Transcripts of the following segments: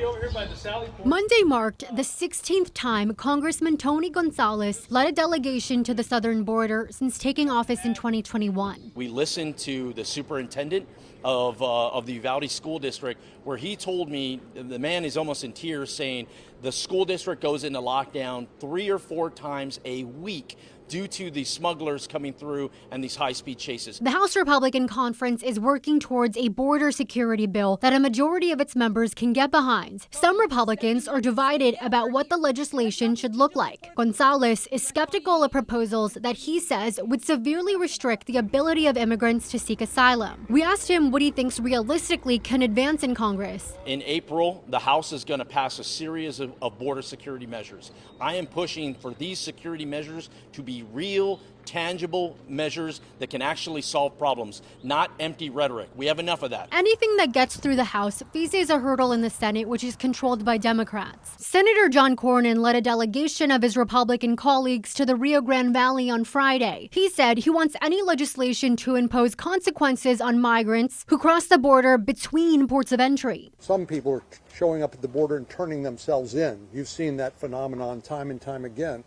over here by the Sally Port. Monday marked the 16th time Congressman Tony Gonzalez led a delegation to the southern border since taking office in 2021. We listened to the superintendent of the Uvalde School District, where he told me, the man is almost in tears, saying the school district goes into lockdown 3 or 4 times a week due to the smugglers coming through and these high-speed chases. The House Republican Conference is working towards a border security bill that a majority of its members can get behind. Some Republicans are divided about what the legislation should look like. Gonzalez is skeptical of proposals that he says would severely restrict the ability of immigrants to seek asylum. We asked him what he thinks realistically can advance in Congress. In April, the House is going to pass a series of border security measures. I am pushing for these security measures to be real, tangible measures that can actually solve problems, not empty rhetoric. We have enough of that. Anything that gets through the House faces a hurdle in the Senate, which is controlled by Democrats. Senator John Cornyn led a delegation of his Republican colleagues to the Rio Grande Valley on Friday. He said he wants any legislation to impose consequences on migrants who cross the border between ports of entry. Some people are showing up at the border and turning themselves in. You've seen that phenomenon time and time again.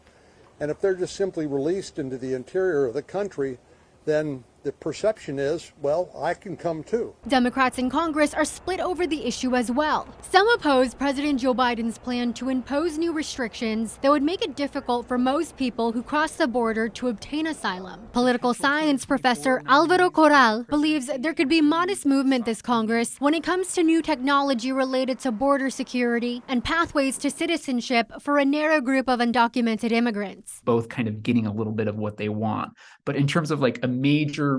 And if they're just simply released into the interior of the country, then the perception is, well, I can come too. Democrats in Congress are split over the issue as well. Some oppose President Joe Biden's plan to impose new restrictions that would make it difficult for most people who cross the border to obtain asylum. Political science professor Alvaro Corral believes there could be modest movement this Congress when it comes to new technology related to border security and pathways to citizenship for a narrow group of undocumented immigrants. Both kind of getting a little bit of what they want. But in terms of like a major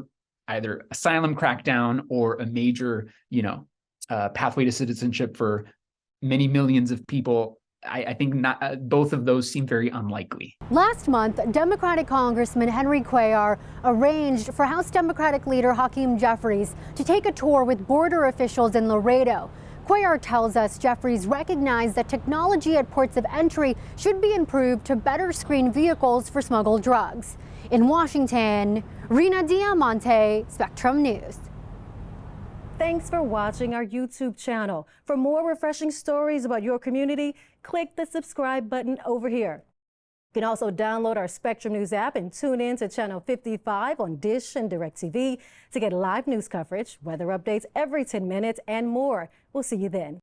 either asylum crackdown or a major, pathway to citizenship for many millions of people, I think both of those seem very unlikely. Last month, Democratic Congressman Henry Cuellar arranged for House Democratic leader Hakeem Jeffries to take a tour with border officials in Laredo. Cuellar tells us Jeffries recognized that technology at ports of entry should be improved to better screen vehicles for smuggled drugs. In Washington, Rina Diamante, Spectrum News. Thanks for watching our YouTube channel. For more refreshing stories about your community, click the subscribe button over here. You can also download our Spectrum News app and tune in to Channel 55 on Dish and DirecTV to get live news coverage, weather updates every 10 minutes, and more. We'll see you then.